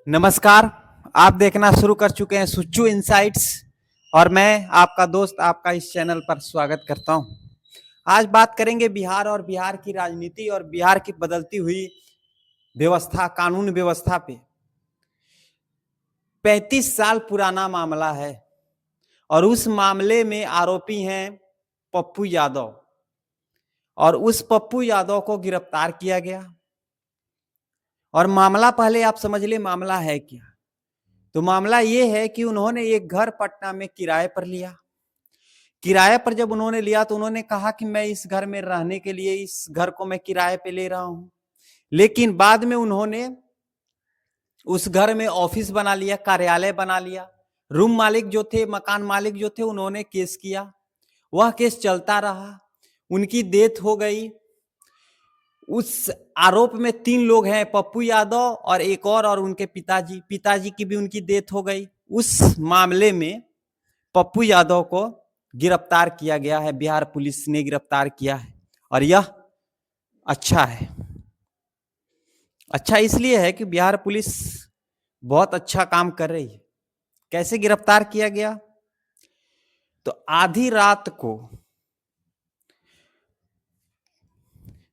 नमस्कार। आप देखना शुरू कर चुके हैं सुच्चू इनसाइट्स और मैं आपका दोस्त आपका इस चैनल पर स्वागत करता हूं। आज बात करेंगे बिहार और बिहार की राजनीति और बिहार की बदलती हुई व्यवस्था, कानून व्यवस्था पे। 35 साल पुराना मामला है और उस मामले में आरोपी हैं पप्पू यादव और उस पप्पू यादव को गिरफ्तार किया गया। और मामला पहले आप समझ ले मामला है क्या। तो मामला ये है कि उन्होंने एक घर पटना में किराए पर लिया। किराए पर जब उन्होंने लिया तो उन्होंने कहा कि मैं इस घर में रहने के लिए इस घर को मैं किराए पे ले रहा हूं। लेकिन बाद में उन्होंने उस घर में ऑफिस बना लिया, कार्यालय बना लिया। रूम मालिक जो थे, मकान मालिक जो थे, उन्होंने केस किया। वह केस चलता रहा, उनकी डेथ हो गई। उस आरोप में 3 लोग हैं, पप्पू यादव और एक और उनके पिताजी की भी उनकी डेथ हो गई। उस मामले में पप्पू यादव को गिरफ्तार किया गया है, बिहार पुलिस ने गिरफ्तार किया है। और यह अच्छा है। अच्छा इसलिए है कि बिहार पुलिस बहुत अच्छा काम कर रही है। कैसे गिरफ्तार किया गया? तो आधी रात को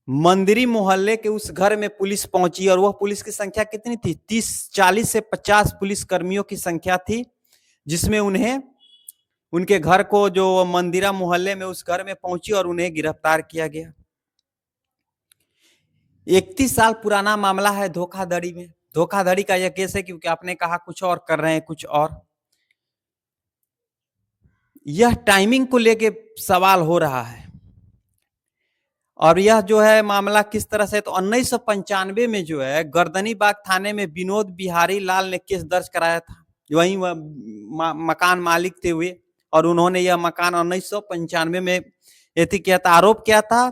मंदिरी मोहल्ले के उस घर में पुलिस पहुंची और वह पुलिस की संख्या कितनी थी? 40 से 50 पुलिस कर्मियों की संख्या थी, जिसमें उन्हें उनके घर को जो मंदिरा मोहल्ले में उस घर में पहुंची और उन्हें गिरफ्तार किया गया। 31 साल पुराना मामला है धोखाधड़ी में। धोखाधड़ी का यह केस है क्योंकि आपने कहा कुछ और कर रहे हैं कुछ और। यह टाइमिंग को लेके सवाल हो रहा है। और यह जो है मामला किस तरह से, तो 1995 में जो है गर्दनीबाग थाने में विनोद बिहारी लाल ने केस दर्ज कराया था। वहीं मकान मालिक थे हुए और उन्होंने यह मकान 1995 में यति किया था। आरोप क्या था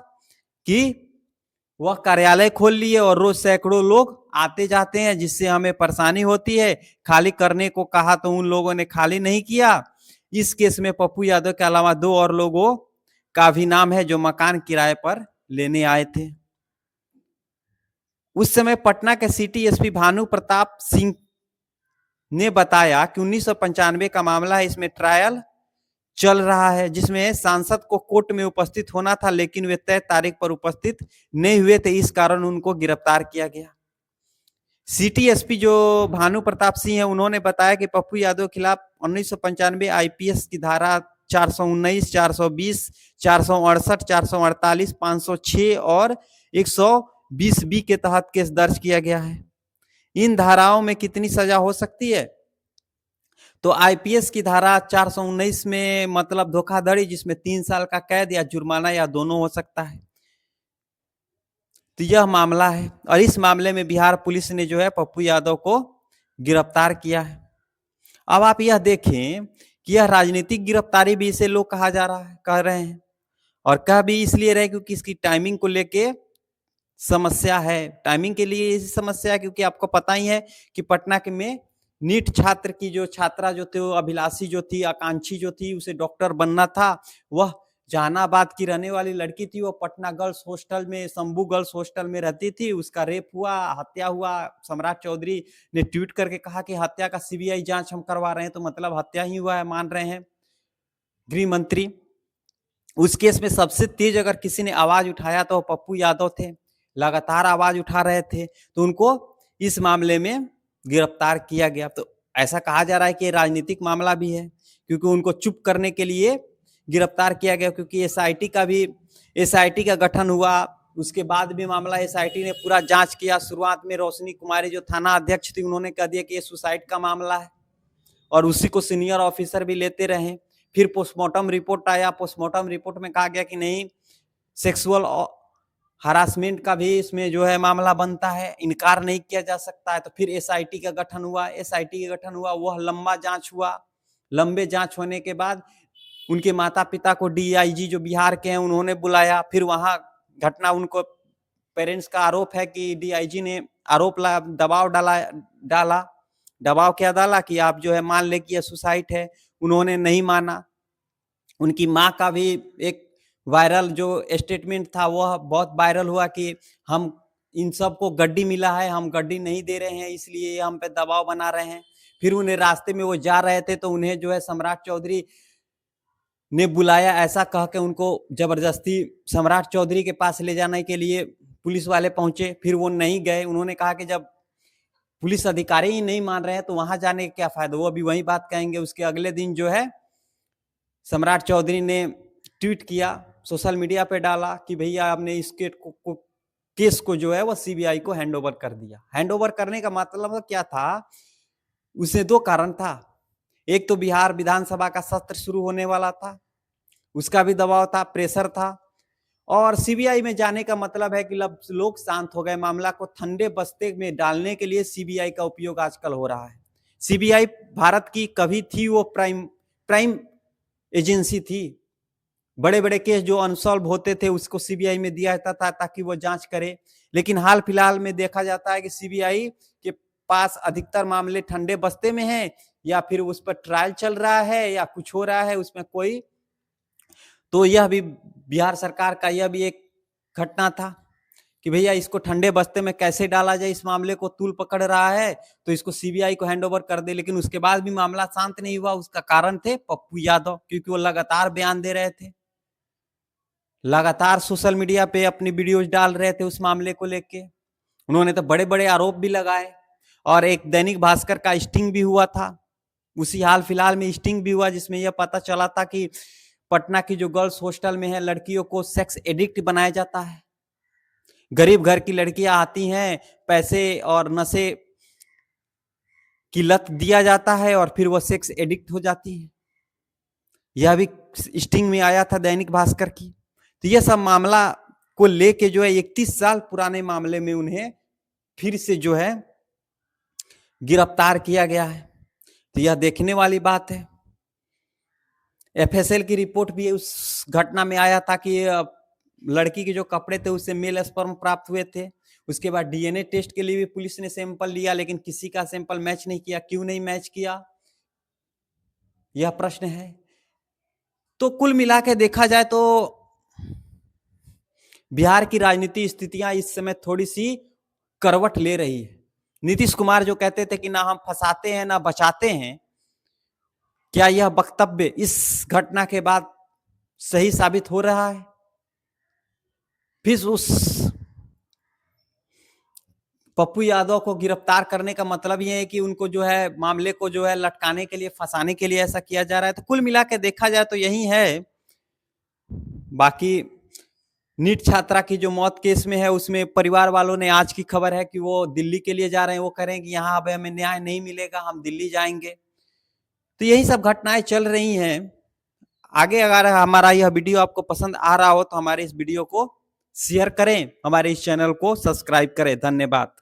कि वह कार्यालय खोल लिए और रोज सैकड़ों लोग आते जाते हैं, जिससे हमें परेशानी होती है। खाली करने को कहा तो उन लोगों ने खाली नहीं किया। इस केस में पप्पू यादव के अलावा 2 और लोगों का भी नाम है जो मकान किराए पर लेने आए थे। उस समय पटना के सिटी एसपी भानु प्रताप सिंह ने बताया कि 1995 का मामला है, इसमें ट्रायल चल रहा है, जिसमें सांसद को कोर्ट में उपस्थित होना था, लेकिन वे तय तारीख पर उपस्थित नहीं हुए थे। इस कारण उनको गिरफ्तार किया गया। सिटी एसपी जो भानु प्रताप सिंह है, उन्होंने बताया कि पप्पू यादव के खिलाफ 1995 आईपीएस की धारा 419, 420, 468, 448, 506 और 120 बी के तहत केस दर्ज किया गया है। इन धाराओं में कितनी सजा हो सकती है? तो आईपीएस की धारा 419 में मतलब धोखाधड़ी, जिसमें 3 साल का कैद या जुर्माना या दोनों हो सकता है। तो यह मामला है और इस मामले में बिहार पुलिस ने जो है पप्पू यादव को गिरफ्तार किया है। अब आप यह देखें कि यह राजनीतिक गिरफ्तारी भी इसे लोग कह रहे हैं और कह भी इसलिए रहे क्योंकि इसकी टाइमिंग को लेके समस्या है। टाइमिंग के लिए इसी समस्या है क्योंकि आपको पता ही है कि पटना के में नीट छात्र की जो छात्रा जो थे, वो अभिलाषी जो थी, आकांक्षी जो थी, उसे डॉक्टर बनना था। वह जहानाबाद की रहने वाली लड़की थी। वो पटना गर्ल्स हॉस्टल में, शंभू गर्ल्स हॉस्टल में रहती थी। उसका रेप हुआ, हत्या हुआ। सम्राट चौधरी ने ट्वीट करके कहा कि हत्या का सीबीआई जांच हम करवा रहे हैं, तो मतलब हत्या ही हुआ है, मान रहे हैं गृह मंत्री। उस केस में सबसे तेज अगर किसी ने आवाज उठाया तो पप्पू यादव थे, लगातार आवाज उठा रहे थे, तो उनको इस मामले में गिरफ्तार किया गया। तो ऐसा कहा जा रहा है कि राजनीतिक मामला भी है क्योंकि उनको चुप करने के लिए गिरफ्तार किया गया, क्योंकि एसआईटी का गठन हुआ। उसके बाद भी मामला एसआईटी ने पूरा जांच किया। शुरुआत में रोशनी कुमारी जो थाना अध्यक्ष थी, उन्होंने कह दिया कि ये सुसाइड का मामला है और उसी को सीनियर ऑफिसर भी लेते रहे। फिर पोस्टमार्टम रिपोर्ट आया। पोस्टमार्टम रिपोर्ट में कहा गया कि नहीं, सेक्सुअल हरासमेंट का भी इसमें जो है मामला बनता है, इनकार नहीं किया जा सकता है। तो फिर एसआईटी का गठन हुआ। एसआईटी का गठन हुआ, वह लंबा जांच हुआ। लंबे जांच होने के बाद उनके माता पिता को डीआईजी जो बिहार के हैं उन्होंने बुलाया। फिर वहां घटना, उनको पेरेंट्स का आरोप है कि डीआईजी ने दबाव क्या डाला कि आप जो है मान ले कि यह सुसाइड है। उन्होंने नहीं माना। उनकी माँ का भी एक वायरल जो स्टेटमेंट था वह बहुत वायरल हुआ कि हम इन सबको गड्डी मिला है, हम गड्डी नहीं दे रहे हैं, इसलिए ये हम पे दबाव बना रहे हैं। फिर उन्हें रास्ते में वो जा रहे थे तो उन्हें जो है सम्राट चौधरी ने बुलाया, ऐसा कह के उनको जबरदस्ती सम्राट चौधरी के पास ले जाने के लिए पुलिस वाले पहुंचे। फिर वो नहीं गए, उन्होंने कहा कि जब पुलिस अधिकारी ही नहीं मान रहे हैं तो वहां जाने का क्या फायदा, वो अभी वही बात कहेंगे। उसके अगले दिन जो है सम्राट चौधरी ने ट्वीट किया, सोशल मीडिया पे डाला कि भैया आपने इस केस को जो है वो सीबीआई को हैंडओवर कर दिया। हैंडओवर करने का मतलब क्या था, उसे दो कारण था। एक तो बिहार विधानसभा का सत्र शुरू होने वाला था, उसका भी दबाव था, प्रेशर था। और सीबीआई में जाने का मतलब है कि लोग शांत हो गए, मामला को ठंडे बस्ते में डालने के लिए सीबीआई का उपयोग आजकल हो रहा है। सीबीआई भारत की कभी थी वो प्राइम एजेंसी थी। बड़े बड़े केस जो अनसॉल्व होते थे उसको सीबीआई में दिया जाता था ताकि वो जांच करे। लेकिन हाल फिलहाल में देखा जाता है कि सीबीआई के पास अधिकतर मामले ठंडे बस्ते में हैं, या फिर उस पर ट्रायल चल रहा है या कुछ हो रहा है उसमें कोई। तो यह भी बिहार सरकार का यह भी एक घटना था कि भैया इसको ठंडे बस्ते में कैसे डाला जाए, इस मामले को तूल पकड़ रहा है तो इसको सीबीआई को हैंडओवर कर दे। लेकिन उसके बाद भी मामला शांत नहीं हुआ। उसका कारण थे पप्पू यादव, क्योंकि वो लगातार बयान दे रहे थे, लगातार सोशल मीडिया पे अपनी वीडियोज डाल रहे थे उस मामले को लेके। उन्होंने तो बड़े बड़े आरोप भी लगाए, और एक दैनिक भास्कर का स्टिंग भी हुआ था। उसी हाल फिलहाल में स्टिंग भी हुआ जिसमें यह पता चला था कि पटना की जो गर्ल्स हॉस्टल में है लड़कियों को सेक्स एडिक्ट बनाया जाता है। गरीब घर की लड़कियां आती हैं, पैसे और नशे की लत दिया जाता है और फिर वो सेक्स एडिक्ट हो जाती है। यह भी स्टिंग में आया था दैनिक भास्कर की। तो यह सब मामला को लेके जो है 31 साल पुराने मामले में उन्हें फिर से जो है गिरफ्तार किया गया है। तो यह देखने वाली बात है। एफएसएल की रिपोर्ट भी उस घटना में आया था कि लड़की के जो कपड़े थे उससे मेल स्पर्म प्राप्त हुए थे। उसके बाद डीएनए टेस्ट के लिए भी पुलिस ने सैंपल लिया, लेकिन किसी का सैंपल मैच नहीं किया। क्यों नहीं मैच किया, यह प्रश्न है। तो कुल मिला के देखा जाए तो बिहार की राजनीति स्थितियां इस समय थोड़ी सी करवट ले रही है। नीतीश कुमार जो कहते थे कि ना हम फंसाते हैं ना बचाते हैं, क्या यह वक्तव्य इस घटना के बाद सही साबित हो रहा है? फिर उस पप्पू यादव को गिरफ्तार करने का मतलब यह है कि उनको जो है मामले को जो है लटकाने के लिए, फंसाने के लिए ऐसा किया जा रहा है। तो कुल मिला के देखा जाए तो यही है। बाकी नीट छात्रा की जो मौत केस में है उसमें परिवार वालों ने, आज की खबर है कि वो दिल्ली के लिए जा रहे हैं। वो कह रहे हैं कि यहाँ अब हमें न्याय नहीं मिलेगा, हम दिल्ली जाएंगे। तो यही सब घटनाएं चल रही हैं। आगे अगर हमारा यह वीडियो आपको पसंद आ रहा हो तो हमारे इस वीडियो को शेयर करें, हमारे इस चैनल को सब्सक्राइब करें। धन्यवाद।